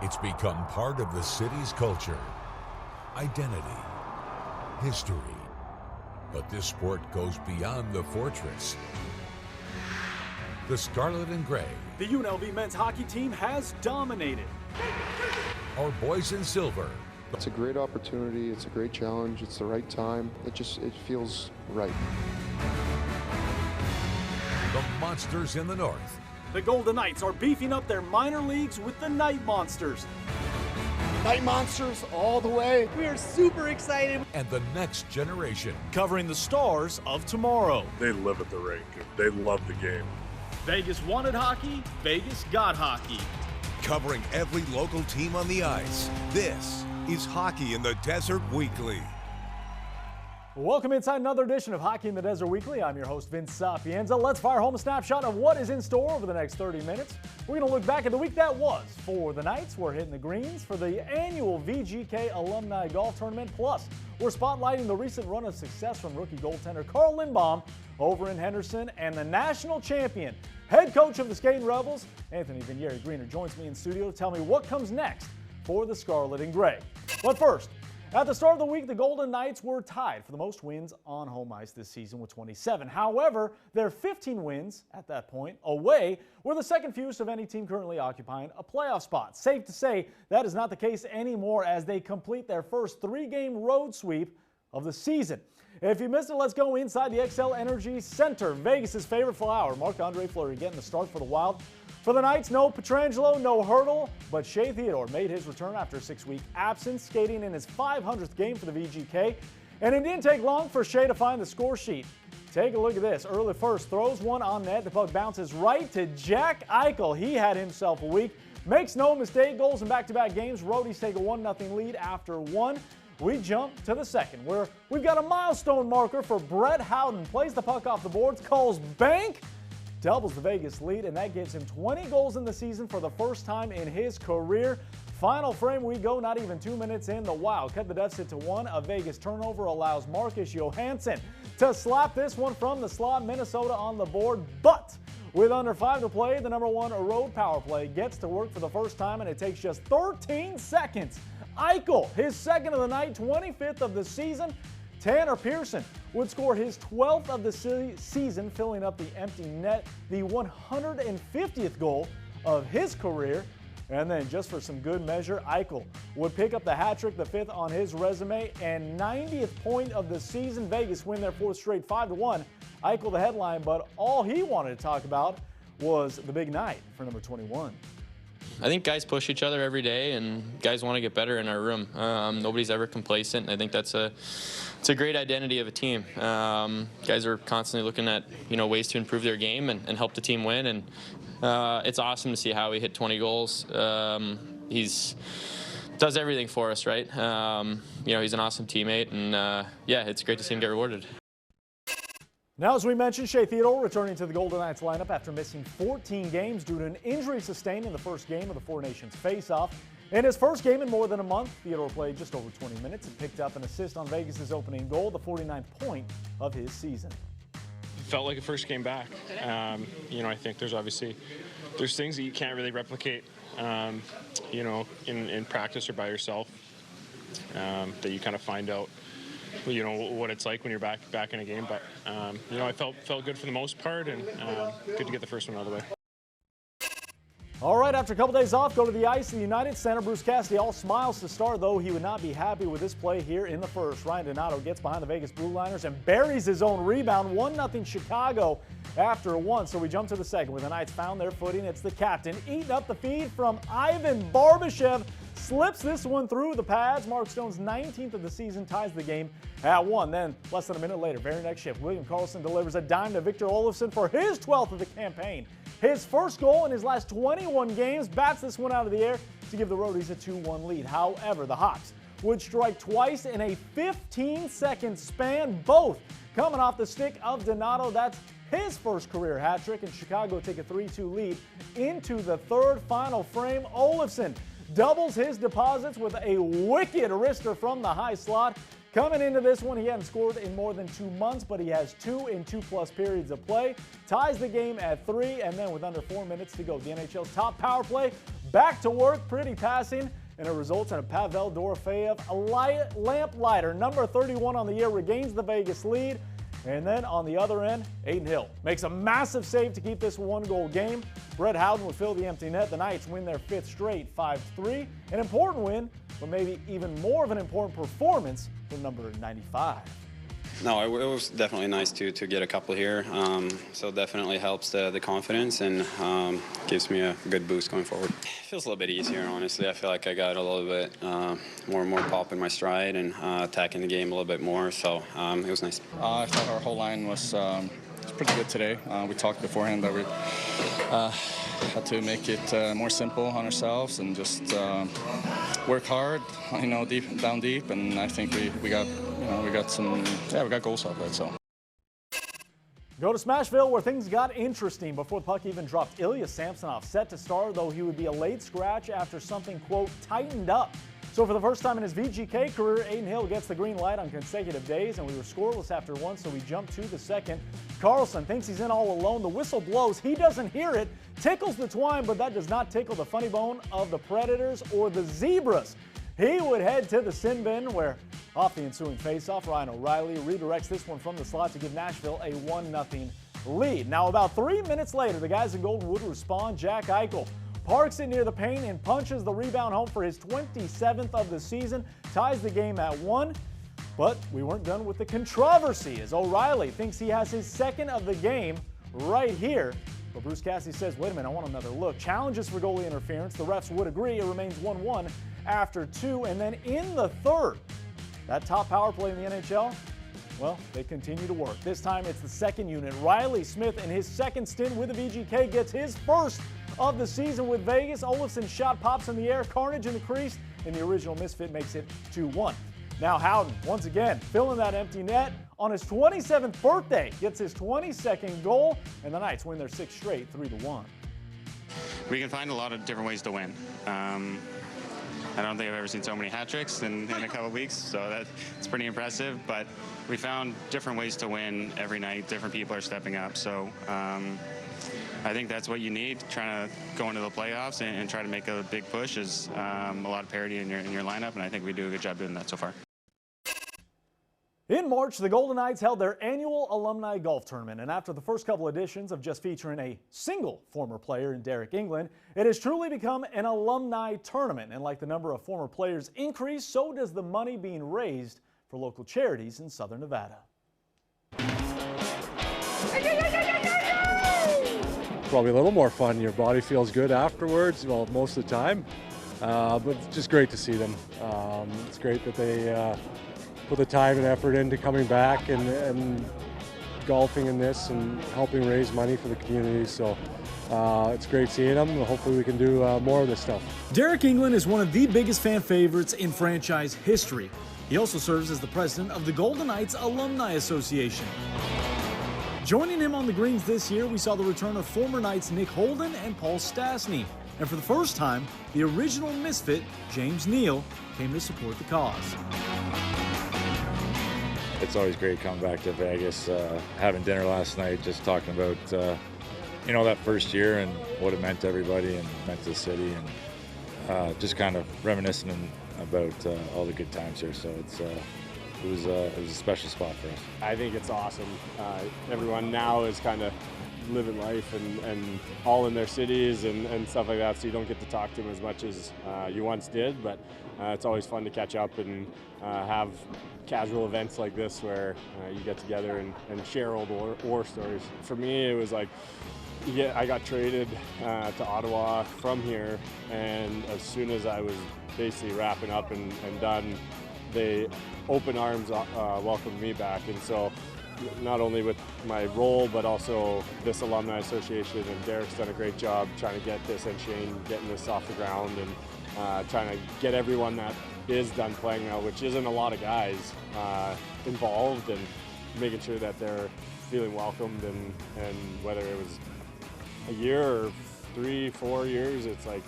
It's become part of the city's culture, identity, history. But this sport goes beyond the fortress. The Scarlet and Gray. The UNLV men's hockey team has dominated. Our boys in silver. It's a great opportunity. It's a great challenge. It's the right time. It feels right. The Monsters in the north. The Golden Knights are beefing up their minor leagues with the Night Monsters. Night Monsters all the way. We are super excited. And the next generation. Covering the stars of tomorrow. They live at the rink. They love the game. Vegas wanted hockey. Vegas got hockey. Covering every local team on the ice. This is Hockey in the Desert Weekly. Welcome inside another edition of Hockey in the Desert Weekly. I'm your host, Vince Sapienza. Let's fire home a snapshot of what is in store over the next 30 minutes. We're going to look back at the week that was. For the Knights, we're hitting the greens for the annual VGK Alumni Golf Tournament. Plus, we're spotlighting the recent run of success from rookie goaltender Carl Lindbom over in Henderson, and the national champion, head coach of the Skating Rebels, Anthony Vinieri Greener, joins me in studio to tell me what comes next for the Scarlet and Gray. But first, at the start of the week, the Golden Knights were tied for the most wins on home ice this season with 27. However, their 15 wins at that point away were the second fewest of any team currently occupying a playoff spot. Safe to say that is not the case anymore as they complete their first three-game road sweep of the season. If you missed it, let's go inside the XL Energy Center. Vegas' favorite flower, Marc-Andre Fleury, getting the start for the Wild. For the Knights, no Pietrangelo, no Hurdle, but Shea Theodore made his return after a 6-week absence, skating in his 500th game for the VGK. And it didn't take long for Shea to find the score sheet. Take a look at this. Early first, throws one on net. The puck bounces right to Jack Eichel. He had himself a week. Makes no mistake, goals in back-to-back games. Roadies take a 1-0 lead after one. We jump to the second, where we've got a milestone marker for Brett Howden. Plays the puck off the boards, calls bank, doubles the Vegas lead, and that gives him 20 goals in the season for the first time in his career. Final frame we go, not even 2 minutes in. The Wild cut the deficit to one. A Vegas turnover allows Marcus Johansson to slap this one from the slot. Minnesota on the board, but with under 5 to play, the #1 road power play gets to work for the first time, and it takes just 13 seconds. Eichel, his second of the night, 25th of the season. Tanner Pearson would score his 12th of the season, filling up the empty net, the 150th goal of his career. And then just for some good measure, Eichel would pick up the hat trick, the 5th on his resume, and 90th point of the season. Vegas win their 4th straight 5-1. Eichel the headline, but all he wanted to talk about was the big night for number 21. I think guys push each other every day, and guys want to get better in our room. Nobody's ever complacent, and I think it's a great identity of a team. Guys are constantly looking at ways to improve their game and help the team win, and it's awesome to see how he hit 20 goals. He's does everything for us, right? He's an awesome teammate, and it's great to see him get rewarded. Now, as we mentioned, Shea Theodore returning to the Golden Knights lineup after missing 14 games due to an injury sustained in the first game of the Four Nations face-off. In his first game in more than a month, Theodore played just over 20 minutes and picked up an assist on Vegas' opening goal, the 49th point of his season. Felt like a first game back. I think there's things that you can't really replicate, in practice or by yourself, that you kind of find out what it's like when you're back in a game. But I felt good for the most part, and good to get the first one out of the way. All right, after a couple days off, go to the ice. The United Center, Bruce Cassidy, all smiles to start, though he would not be happy with this play here in the first. Ryan Donato gets behind the Vegas Blue Liners and buries his own rebound. 1-0 Chicago after one. So we jump to the second, where the Knights found their footing. It's the captain eating up the feed from Ivan Barbashev. Slips this one through the pads. Mark Stone's 19th of the season ties the game at 1. Then, less than a minute later, very next shift, William Karlsson delivers a dime to Victor Olofsson for his 12th of the campaign. His first goal in his last 21 games, bats this one out of the air to give the Roadies a 2-1 lead. However, the Hawks would strike twice in a 15-second span, both coming off the stick of Donato. That's his first career hat trick, and Chicago take a 3-2 lead into the third. Final frame, Olofsson doubles his deposits with a wicked wrister from the high slot. Coming into this one, he hadn't scored in more than 2 months, but he has 2 in 2+ periods of play. Ties the game at 3, and then with under 4 minutes to go, the NHL's top power play back to work, pretty passing, and it results in a Pavel Dorofeyev lamplighter. Number 31 on the year regains the Vegas lead. And then on the other end, Aiden Hill makes a massive save to keep this one-goal game. Brett Howden would fill the empty net. The Knights win their 5th straight, 5-3. An important win, but maybe even more of an important performance for number 95. No, it was definitely nice to get a couple here. So it definitely helps the confidence and gives me a good boost going forward. It feels a little bit easier, honestly. I feel like I got a little bit more pop in my stride and attacking the game a little bit more. So it was nice. I thought our whole line was pretty good today. We talked beforehand that we had to make it more simple on ourselves and just work hard, down deep, and I think we got goals off that. So. Go to Smashville where things got interesting before the puck even dropped. Ilya Samsonov set to start, though he would be a late scratch after something, quote, tightened up. So for the first time in his VGK career, Aiden Hill gets the green light on consecutive days, and we were scoreless after one, so we jump to the second. Carlson thinks he's in all alone. The whistle blows. He doesn't hear it. Tickles the twine, but that does not tickle the funny bone of the Predators or the Zebras. He would head to the sin bin where, off the ensuing faceoff, Ryan O'Reilly redirects this one from the slot to give Nashville a 1-0 lead. Now, about 3 minutes later, the guys in Golden would respond. Jack Eichel parks it near the paint and punches the rebound home for his 27th of the season, ties the game at 1. But we weren't done with the controversy as O'Reilly thinks he has his second of the game right here. But Bruce Cassidy says, wait a minute, I want another look. Challenges for goalie interference. The refs would agree. It remains 1-1 after 2. And then in the third, that top power play in the NHL, well, they continue to work. This time it's the second unit. Riley Smith in his second stint with the VGK gets his first of the season with Vegas. Olofsson's shot pops in the air, carnage in the crease, and the original misfit makes it 2-1. Now Howden, once again, filling that empty net on his 27th birthday, gets his 22nd goal, and the Knights win their 6th straight, 3-1. We can find a lot of different ways to win. I don't think I've ever seen so many hat tricks in a couple of weeks, so that's pretty impressive. But we found different ways to win every night. Different people are stepping up, so I think that's what you need, trying to go into the playoffs and try to make a big push. Is a lot of parity in your lineup, and I think we do a good job doing that so far. In March, the Golden Knights held their annual Alumni Golf Tournament, and after the first couple editions of just featuring a single former player in Derek England, it has truly become an alumni tournament. And like the number of former players increase, so does the money being raised for local charities in Southern Nevada. Probably a little more fun. Your body feels good afterwards, well, most of the time, but it's just great to see them. It's great that they put the time and effort into coming back and golfing in this and helping raise money for the community. So it's great seeing them. Hopefully we can do more of this stuff. Derek England is one of the biggest fan favorites in franchise history. He also serves as the president of the Golden Knights Alumni Association. Joining him on the greens this year, we saw the return of former Knights Nick Holden and Paul Stastny. And for the first time, the original misfit, James Neal, came to support the cause. It's always great coming back to Vegas, having dinner last night, just talking about, that first year and what it meant to everybody and meant to the city, and just kind of reminiscing about all the good times here. So it was a special spot for us. I think it's awesome. Everyone now is kind of living life and all in their cities and stuff like that, so you don't get to talk to them as much as you once did, but it's always fun to catch up and have casual events like this where you get together and share old war stories. For me, it was like, I got traded to Ottawa from here, and as soon as I was basically wrapping up and done, they open arms welcomed me back. And so not only with my role, but also this Alumni Association, and Derek's done a great job trying to get this, and Shane getting this off the ground, and trying to get everyone that is done playing now, which isn't a lot of guys, involved, and making sure that they're feeling welcomed, and whether it was a year or 3-4 years, it's like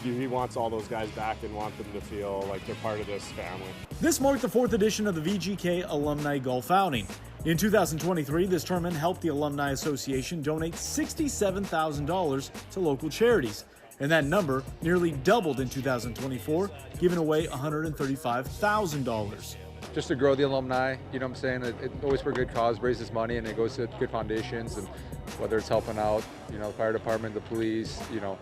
he wants all those guys back and want them to feel like they're part of this family. This marked the 4th edition of the VGK Alumni Golf Outing. In 2023, this tournament helped the Alumni Association donate $67,000 to local charities. and that number nearly doubled in 2024, giving away $135,000. Just to grow the alumni, you know what I'm saying? It always for a good cause, raises money, and it goes to good foundations, and whether it's helping out, you know, the fire department, the police, you know,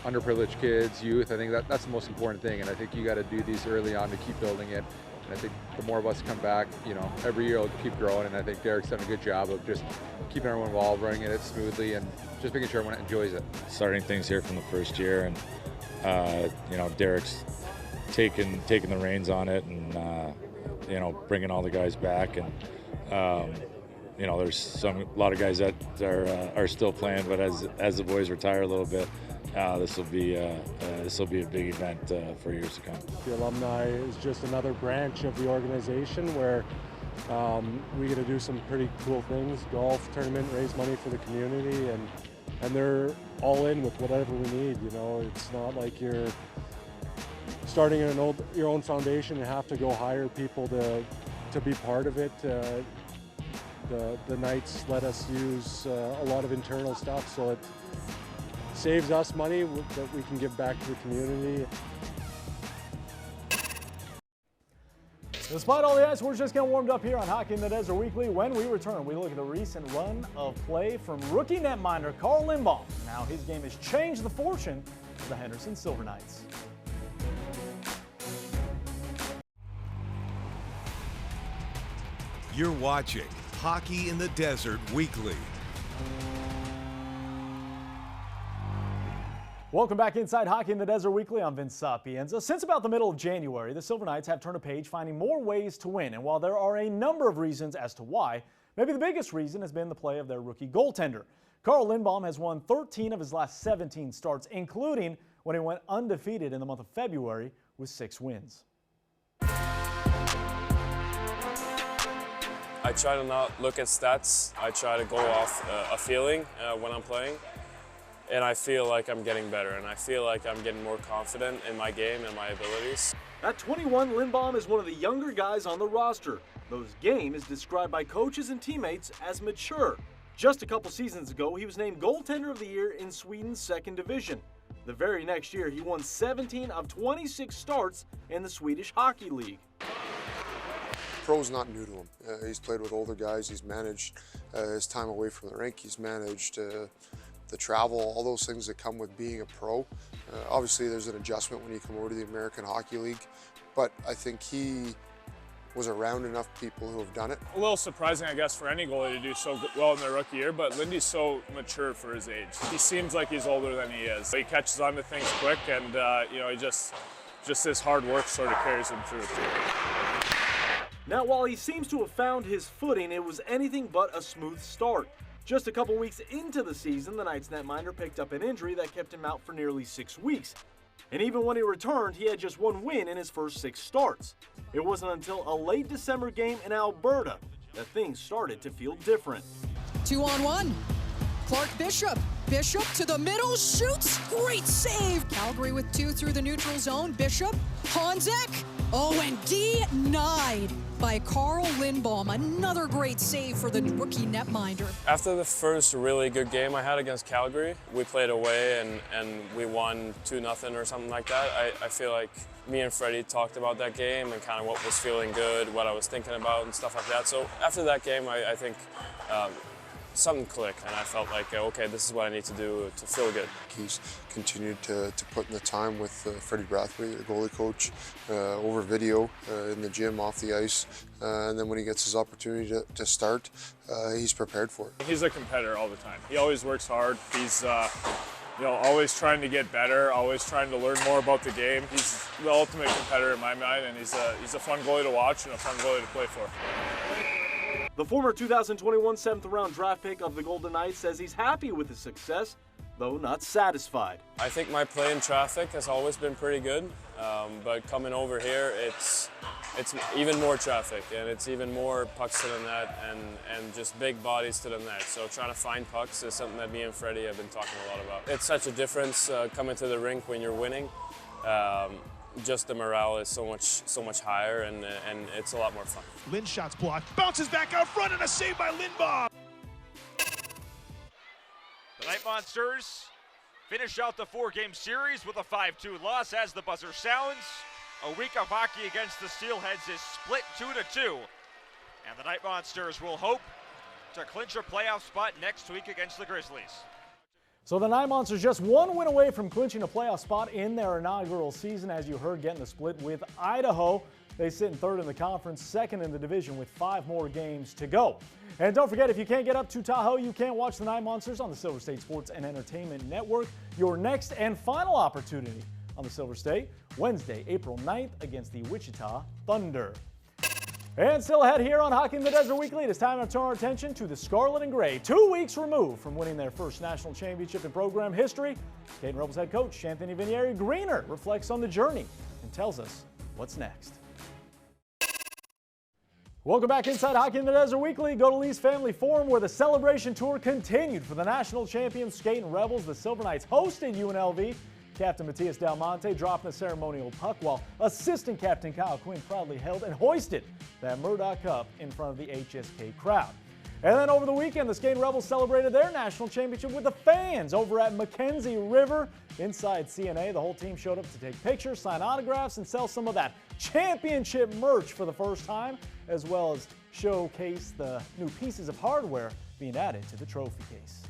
underprivileged kids, youth, I think that's the most important thing, and I think you got to do these early on to keep building it. And I think the more of us come back, you know, every year it'll keep growing, and I think Derek's done a good job of just keeping everyone involved, running it smoothly, and just making sure everyone enjoys it. Starting things here from the first year, and you know, Derek's taking the reins on it, and you know, bringing all the guys back, and you know, there's a lot of guys that are still playing, but as the boys retire a little bit, this will be a big event for years to come. The alumni is just another branch of the organization where we get to do some pretty cool things. Golf tournament, raise money for the community, and they're all in with whatever we need. You know, it's not like you're starting your own foundation and have to go hire people to be part of it. The Knights let us use a lot of internal stuff, so it saves us money that we can give back to the community. Despite all the ice, we're just getting warmed up here on Hockey in the Desert Weekly. When we return, we look at the recent run of play from rookie netminder Carl Lindbom. Now his game has changed the fortune of the Henderson Silver Knights. You're watching Hockey in the Desert Weekly. Welcome back inside Hockey in the Desert Weekly. I'm Vince Sapienza. Since about the middle of January, the Silver Knights have turned a page finding more ways to win. And while there are a number of reasons as to why, maybe the biggest reason has been the play of their rookie goaltender. Carl Lindbom has won 13 of his last 17 starts, including when he went undefeated in the month of February with 6 wins. I try to not look at stats. I try to go off a feeling when I'm playing. And I feel like I'm getting better, and I feel like I'm getting more confident in my game and my abilities. At 21, Lindbom is one of the younger guys on the roster, though his game is described by coaches and teammates as mature. Just a couple seasons ago, he was named Goaltender of the Year in Sweden's 2nd Division. The very next year, he won 17 of 26 starts in the Swedish Hockey League. Pro's not new to him. He's played with older guys. He's managed his time away from the rink. He's managed the travel, all those things that come with being a pro. Obviously, there's an adjustment when you come over to the American Hockey League, but I think he was around enough people who have done it. A little surprising, I guess, for any goalie to do so well in their rookie year, but Lindy's so mature for his age. He seems like he's older than he is. He catches on to things quick, and you know, he just his hard work sort of carries him through. Now, while he seems to have found his footing, it was anything but a smooth start. Just a couple weeks into the season, the Knights netminder picked up an injury that kept him out for nearly 6 weeks. And even when he returned, he had just 1 win in his first 6 starts. It wasn't until a late December game in Alberta that things started to feel different. 2-on-1. Clark Bishop. Bishop to the middle, shoots. Great save. Calgary with 2 through the neutral zone. Bishop. Honzek. Oh, and denied by Carl Lindbom. Another great save for the rookie netminder. After the first really good game I had against Calgary, we played away and we won 2-0 or something like that. I feel like me and Freddie talked about that game and kind of what was feeling good, what I was thinking about and stuff like that. So after that game, I think something clicked, and I felt like, okay, this is what I need to do to feel good. He's continued to put in the time with Freddie Brathwaite, the goalie coach, over video, in the gym, off the ice, and then when he gets his opportunity to start, he's prepared for it. He's a competitor all the time. He always works hard. He's you know, always trying to get better, always trying to learn more about the game. He's the ultimate competitor in my mind, and he's a fun goalie to watch and a fun goalie to play for. The former 2021 7th-round draft pick of the Golden Knights says he's happy with his success, though not satisfied. I think my play in traffic has always been pretty good, but coming over here, it's even more traffic, and it's even more pucks to the net and just big bodies to the net. So trying to find pucks is something that me and Freddie have been talking a lot about. It's such a difference coming to the rink when you're winning. Just the morale is so much higher, and it's a lot more fun. Lynn shot's blocked, bounces back out front, and a save by Lindbom. The Night Monsters finish out the 4-game series with a 5-2 loss as the buzzer sounds. A week of hockey against the Steelheads is split 2-2. And the Night Monsters will hope to clinch a playoff spot next week against the Grizzlies. So the Night Monsters just one win away from clinching a playoff spot in their inaugural season, as you heard, getting the split with Idaho. They sit in third in the conference, second in the division with 5 more games to go. And don't forget, if you can't get up to Tahoe, you can watch the Night Monsters on the Silver State Sports and Entertainment Network. Your next and final opportunity on the Silver State, Wednesday, April 9th against the Wichita Thunder. And still ahead here on Hockey in the Desert Weekly, it is time to turn our attention to the Scarlet and Gray. 2 weeks removed from winning their first national championship in program history, Skating Rebels head coach Anthony Vinieri Greener reflects on the journey and tells us what's next. Welcome back inside Hockey in the Desert Weekly. Go to Lee's Family Forum, where the celebration tour continued for the national champions Skating Rebels. The Silver Knights hosted UNLV. Captain Matias Del Monte dropping the ceremonial puck, while assistant captain Kyle Quinn proudly held and hoisted that Murdoch Cup in front of the HSK crowd. And then over the weekend, the Skating Rebels celebrated their national championship with the fans over at Mackenzie River. Inside CNA, the whole team showed up to take pictures, sign autographs, and sell some of that championship merch for the first time, as well as showcase the new pieces of hardware being added to the trophy case.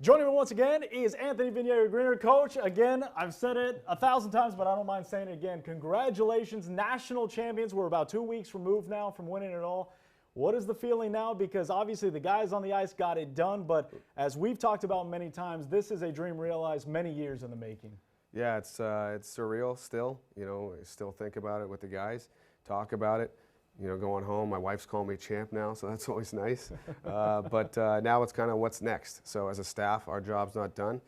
Joining me once again is Anthony Vinieri Greener. Coach, again, I've said it 1,000 times, but I don't mind saying it again. Congratulations, national champions. We're about 2 weeks removed now from winning it all. What is the feeling now? Because obviously the guys on the ice got it done, but as we've talked about many times, this is a dream realized many years in the making. Yeah, it's surreal still. You know, I still think about it with the guys, talk about it. You know, going home, my wife's calling me champ now, so that's always nice. But now it's kind of what's next. So as a staff, our job's not done.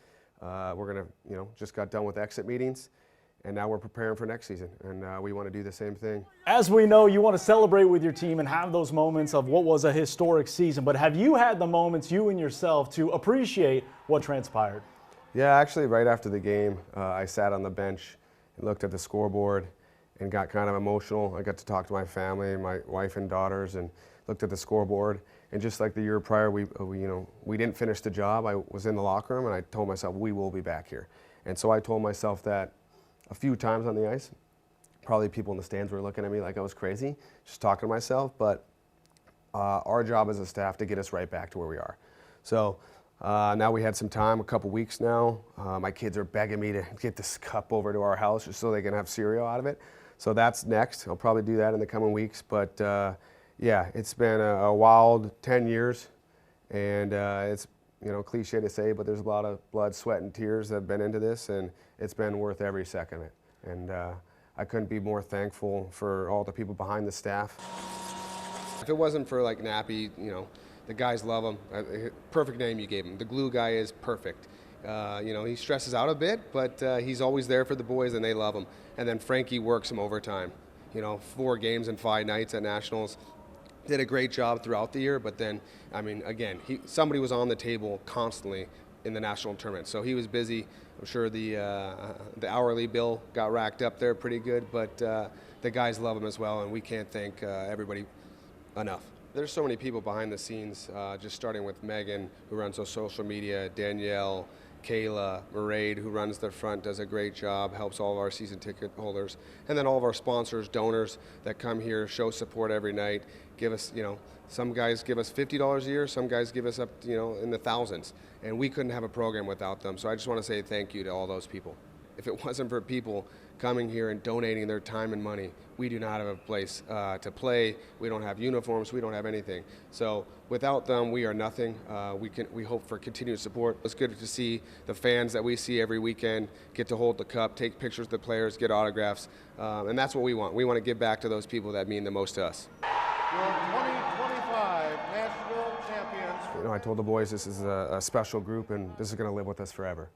We're going to, just got done with exit meetings, and now we're preparing for next season, and we want to do the same thing. As we know, you want to celebrate with your team and have those moments of what was a historic season, but have you had the moments, you and yourself, to appreciate what transpired? Yeah, actually, right after the game, I sat on the bench and looked at the scoreboard and got kind of emotional. I got to talk to my family, my wife and daughters, and looked at the scoreboard. And just like the year prior, we didn't finish the job. I was in the locker room, and I told myself, we will be back here. And so I told myself that a few times on the ice. Probably people in the stands were looking at me like I was crazy, just talking to myself. But our job as a staff to get us right back to where we are. So now we had some time, a couple weeks now. My kids are begging me to get this cup over to our house just so they can have cereal out of it. So that's next. I'll probably do that in the coming weeks. But yeah, it's been a wild 10 years, and it's cliche to say, but there's a lot of blood, sweat, and tears that have been into this, and it's been worth every second of it. And I couldn't be more thankful for all the people behind the staff. If it wasn't for like Nappy, the guys love him. Perfect name you gave him. The glue guy is perfect. He stresses out a bit, but he's always there for the boys, and they love him. And then Frankie works him overtime. 4 games and 5 nights at Nationals. Did a great job throughout the year, but then, again, somebody was on the table constantly in the national tournament, so he was busy. I'm sure the hourly bill got racked up there pretty good, but the guys love him as well, and we can't thank everybody enough. There's so many people behind the scenes, just starting with Megan, who runs our social media, Danielle, Kayla, Mairead, who runs the front, does a great job, helps all of our season ticket holders, and then all of our sponsors, donors that come here, show support every night, give us, some guys give us $50 a year, some guys give us up, in the thousands, and we couldn't have a program without them. So I just want to say thank you to all those people. If it wasn't for people coming here and donating their time and money, we do not have a place to play. We don't have uniforms. We don't have anything. So without them, we are nothing. We hope for continued support. It's good to see the fans that we see every weekend get to hold the cup, take pictures with the players, get autographs, and that's what we want. We want to give back to those people that mean the most to us. Your 2025 national champions. I told the boys this is a special group, and this is going to live with us forever.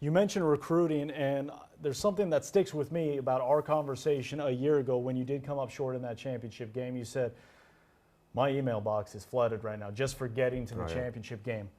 You mentioned recruiting, and there's something that sticks with me about our conversation a year ago when you did come up short in that championship game. You said, my email box is flooded right now just for getting to the championship game.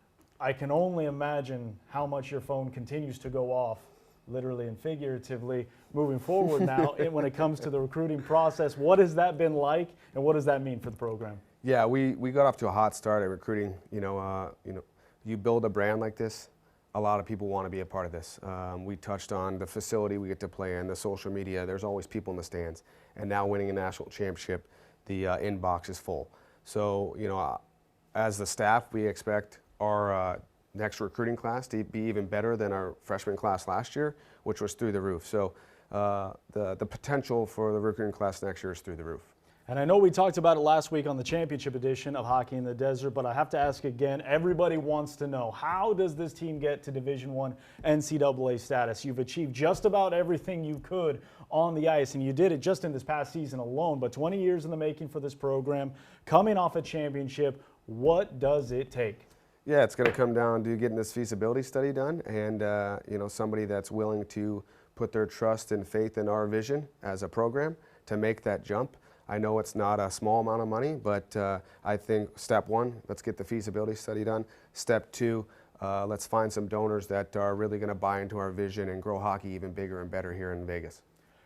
I can only imagine how much your phone continues to go off, literally and figuratively, moving forward now when it comes to the recruiting process. What has that been like, and what does that mean for the program? Yeah, we got off to a hot start at recruiting. You build a brand like this a lot of people want to be a part of this. We touched on the facility we get to play in, the social media. There's always people in the stands. And now winning a national championship, the inbox is full. So, you know, as the staff, we expect our next recruiting class to be even better than our freshman class last year, which was through the roof. So the potential for the recruiting class next year is through the roof. And I know we talked about it last week on the championship edition of Hockey in the Desert, but I have to ask again, everybody wants to know, how does this team get to Division I NCAA status? You've achieved just about everything you could on the ice, and you did it just in this past season alone, but 20 years in the making for this program, coming off a championship, what does it take? Yeah, it's going to come down to getting this feasibility study done, and you know, somebody that's willing to put their trust and faith in our vision as a program to make that jump. I know it's not a small amount of money, but I think step one, let's get the feasibility study done. Step two, let's find some donors that are really going to buy into our vision and grow hockey even bigger and better here in Vegas.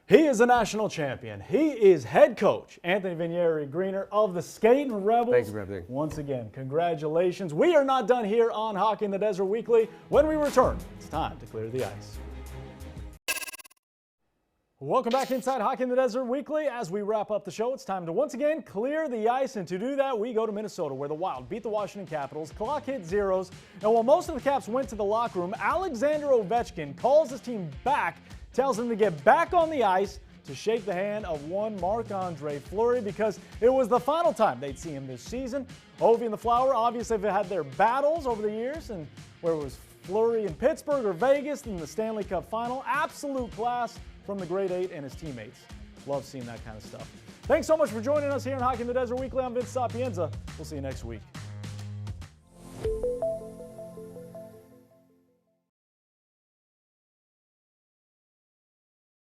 He is a national champion. He is head coach Anthony Vinieri-Greener of the Skating Rebels. Thank you, brother. Once again, congratulations. We are not done here on Hockey in the Desert Weekly. When we return, it's time to clear the ice. Welcome back inside Hockey in the Desert Weekly. As we wrap up the show, it's time to once again clear the ice, and to do that, we go to Minnesota, where the Wild beat the Washington Capitals. Clock hit zeros, and while most of the Caps went to the locker room, Alexander Ovechkin calls his team back, tells them to get back on the ice to shake the hand of one Marc-Andre Fleury, because it was the final time they'd see him this season. Ovi and the Flower obviously have had their battles over the years, and where it was Fleury in Pittsburgh or Vegas in the Stanley Cup final. Absolute class from the Great Eight and his teammates. Love seeing that kind of stuff. Thanks so much for joining us here in Hockey in the Desert Weekly. I'm Vince Sapienza. We'll see you next week.